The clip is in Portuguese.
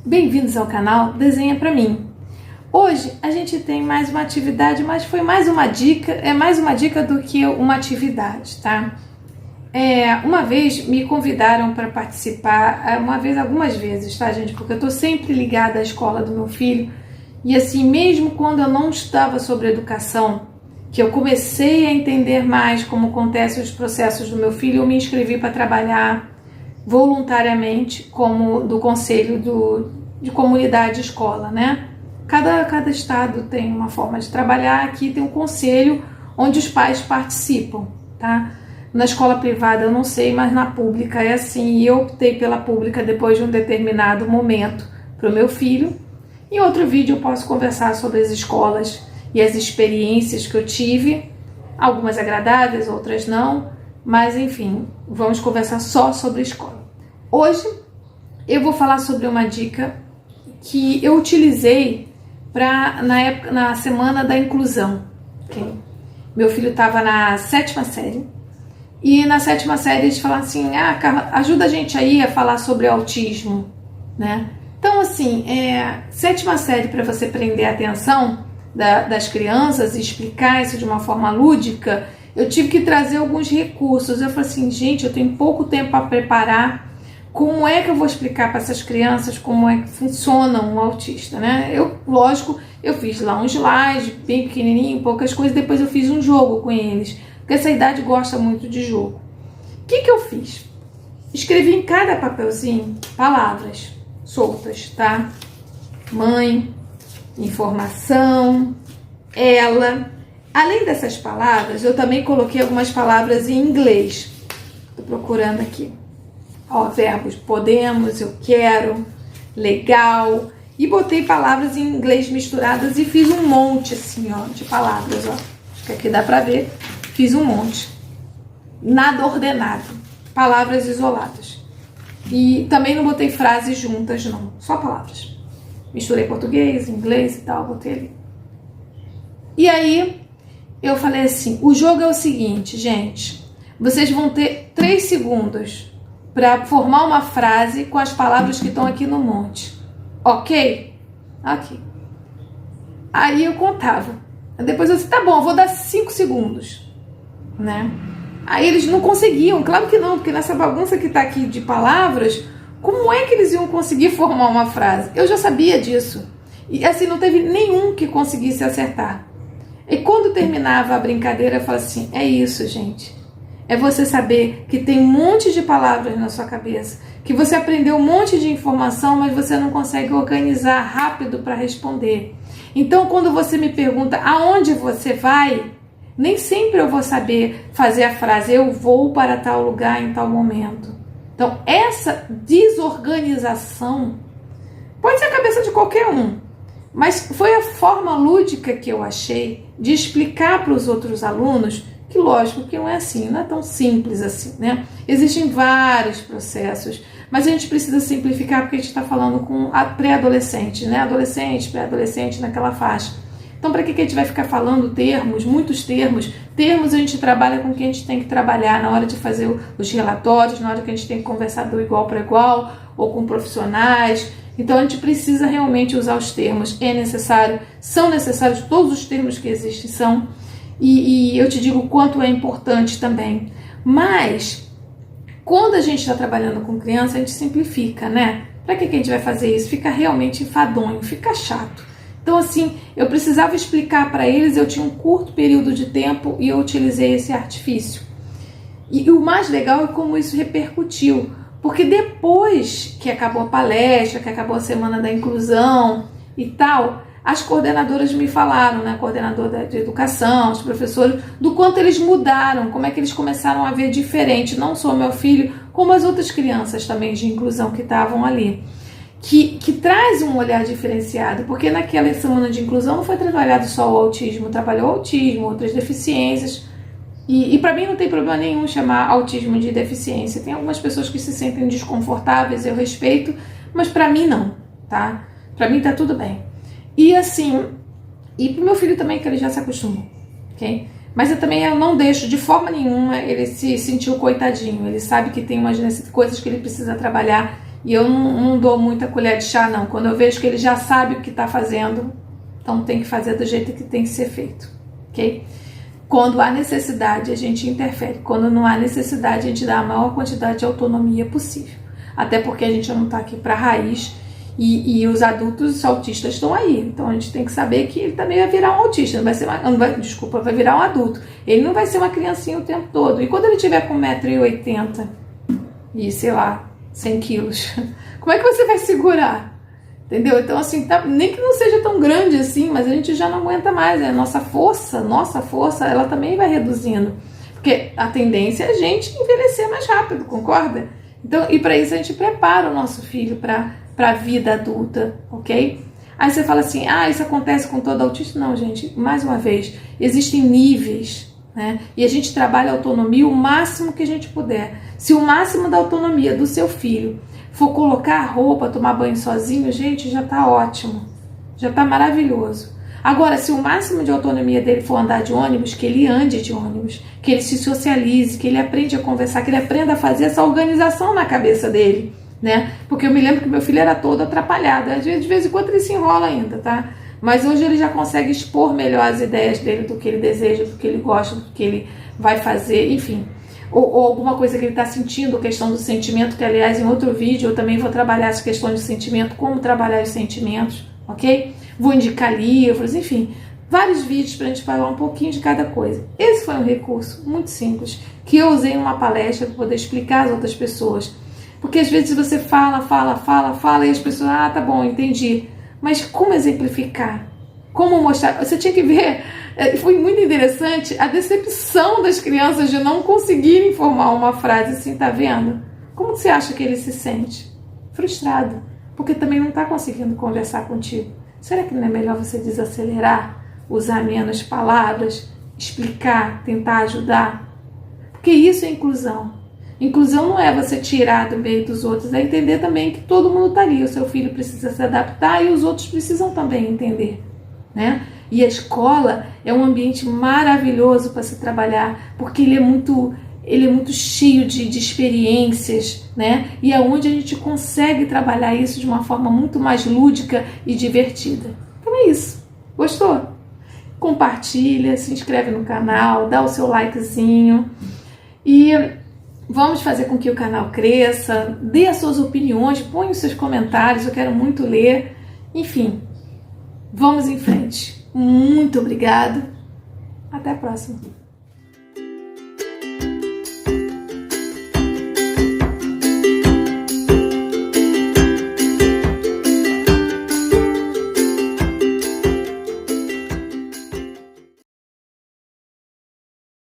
Bem-vindos ao canal Desenha Pra Mim. Hoje a gente tem mais uma atividade, mas foi mais uma dica, é mais uma dica do que uma atividade, tá? Uma vez me convidaram para participar, algumas vezes, tá, gente? Porque eu tô sempre ligada à escola do meu filho e assim, mesmo quando eu não estudava sobre educação, que eu comecei a entender mais como acontecem os processos do meu filho, eu me inscrevi para trabalhar voluntariamente como do conselho de comunidade escola, né? Cada estado tem uma forma de trabalhar. Aqui tem um conselho onde os pais participam, tá? Na escola privada eu não sei, mas na pública é assim, e eu optei pela pública depois de um determinado momento para o meu filho. Em outro vídeo eu posso conversar sobre as escolas e as experiências que eu tive, algumas agradáveis, outras não, mas enfim, vamos conversar só sobre escola. Hoje eu vou falar sobre uma dica que eu utilizei na semana da inclusão. Okay? Meu filho estava na 7ª série e na 7ª série eles falaram assim, ajuda a gente aí a falar sobre autismo, né? Então assim, 7ª série, para você prender a atenção das crianças e explicar isso de uma forma lúdica, eu tive que trazer alguns recursos. Eu falei assim, gente, eu tenho pouco tempo para preparar. Como é que eu vou explicar para essas crianças como é que funciona um autista, né? Lógico, eu fiz lá um slide bem pequenininho, poucas coisas, depois eu fiz um jogo com eles, porque essa idade gosta muito de jogo. O que eu fiz? Escrevi em cada papelzinho palavras soltas, tá? Mãe, informação, ela. Além dessas palavras, eu também coloquei algumas palavras em inglês. Estou procurando aqui. Ó, verbos podemos, eu quero, legal. E botei palavras em inglês misturadas e fiz um monte assim, ó, de palavras, ó. Acho que aqui dá pra ver. Fiz um monte. Nada ordenado. Palavras isoladas. E também não botei frases juntas, não. Só palavras. Misturei português, inglês e tal, botei ali. E aí, eu falei assim, o jogo é o seguinte, gente. Vocês vão ter 3 segundos para formar uma frase com as palavras que estão aqui no monte. Ok? Ok. Aí eu contava. Depois eu disse, tá bom, eu vou dar 5 segundos. Né? Aí eles não conseguiam, claro que não, porque nessa bagunça que tá aqui de palavras, como é que eles iam conseguir formar uma frase? Eu já sabia disso. E assim, não teve nenhum que conseguisse acertar. E quando terminava a brincadeira, eu falava assim, é isso, gente. É você saber que tem um monte de palavras na sua cabeça, que você aprendeu um monte de informação, mas você não consegue organizar rápido para responder. Então, quando você me pergunta aonde você vai, nem sempre eu vou saber fazer a frase, eu vou para tal lugar em tal momento. Então, essa desorganização pode ser a cabeça de qualquer um, mas foi a forma lúdica que eu achei de explicar para os outros alunos que lógico que não é assim, não é tão simples assim, né? Existem vários processos, mas a gente precisa simplificar porque a gente está falando com a pré-adolescente, né? Adolescente, pré-adolescente naquela faixa. Então, para que a gente vai ficar falando termos, muitos termos? Termos a gente trabalha com quem a gente tem que trabalhar na hora de fazer os relatórios, na hora que a gente tem que conversar do igual para igual, ou com profissionais. Então, a gente precisa realmente usar os termos, é necessário, são necessários, todos os termos que existem são. E eu te digo o quanto é importante também. Mas, quando a gente está trabalhando com criança, a gente simplifica, né? Para que a gente vai fazer isso? Fica realmente enfadonho, fica chato. Então, assim, eu precisava explicar para eles, eu tinha um curto período de tempo e eu utilizei esse artifício. E o mais legal é como isso repercutiu. Porque depois que acabou a palestra, que acabou a semana da inclusão e tal, as coordenadoras me falaram, né, a coordenadora de educação, os professores, do quanto eles mudaram, como é que eles começaram a ver diferente, não só o meu filho, como as outras crianças também de inclusão que estavam ali. Que traz um olhar diferenciado, porque naquela semana de inclusão não foi trabalhado só o autismo, trabalhou o autismo, outras deficiências, e para mim não tem problema nenhum chamar autismo de deficiência. Tem algumas pessoas que se sentem desconfortáveis, eu respeito, mas para mim não, tá? Para mim tá tudo bem. E assim, e pro meu filho também, que ele já se acostumou, ok? Mas eu não deixo de forma nenhuma ele se sentir o coitadinho. Ele sabe que tem umas coisas que ele precisa trabalhar E eu não dou muita colher de chá, não. Quando eu vejo que ele já sabe o que está fazendo, então tem que fazer do jeito que tem que ser feito, ok? Quando há necessidade, a gente interfere. Quando não há necessidade, a gente dá a maior quantidade de autonomia possível. Até porque a gente não está aqui para raiz e os adultos autistas estão aí. Então a gente tem que saber que ele também vai virar um autista. Vai virar um adulto. Ele não vai ser uma criancinha o tempo todo. E quando ele tiver com 1,80 m e, sei lá, 100 quilos, como é que você vai segurar? Entendeu? Então, assim, nem que não seja tão grande assim, mas a gente já não aguenta mais. Né? Nossa força, ela também vai reduzindo. Porque a tendência é a gente envelhecer mais rápido, concorda? Então, e para isso a gente prepara o nosso filho para a vida adulta, ok? Aí você fala assim, isso acontece com todo autista? Não, gente, mais uma vez, existem níveis, né? E a gente trabalha a autonomia o máximo que a gente puder. Se o máximo da autonomia do seu filho for colocar a roupa, tomar banho sozinho, gente, já tá ótimo, já tá maravilhoso. Agora, se o máximo de autonomia dele for andar de ônibus, que ele ande de ônibus, que ele se socialize, que ele aprenda a conversar, que ele aprenda a fazer essa organização na cabeça dele, né? Porque eu me lembro que meu filho era todo atrapalhado, às vezes, de vez em quando ele se enrola ainda, tá? Mas hoje ele já consegue expor melhor as ideias dele, do que ele deseja, do que ele gosta, do que ele vai fazer, enfim. Ou alguma coisa que ele está sentindo, questão do sentimento, que aliás em outro vídeo eu também vou trabalhar essa questão de sentimento, como trabalhar os sentimentos, ok? Vou indicar livros, enfim, vários vídeos para a gente falar um pouquinho de cada coisa. Esse foi um recurso muito simples, que eu usei em uma palestra para poder explicar às outras pessoas. Porque às vezes você fala e as pessoas, tá bom, entendi. Mas como exemplificar? Como mostrar? Você tinha que ver, foi muito interessante a decepção das crianças de não conseguirem formar uma frase assim, tá vendo? Como você acha que ele se sente? Frustrado, porque também não está conseguindo conversar contigo. Será que não é melhor você desacelerar, usar menos palavras, explicar, tentar ajudar? Porque isso é inclusão. Inclusão não é você tirar do meio dos outros, é entender também que todo mundo está ali. O seu filho precisa se adaptar e os outros precisam também entender, né? E a escola é um ambiente maravilhoso para se trabalhar, porque ele é muito cheio de experiências, né? E é onde a gente consegue trabalhar isso de uma forma muito mais lúdica e divertida. Então é isso. Gostou? Compartilha, se inscreve no canal, dá o seu likezinho e vamos fazer com que o canal cresça, dê as suas opiniões, põe os seus comentários, eu quero muito ler. Enfim, vamos em frente. Muito obrigada. Até a próxima.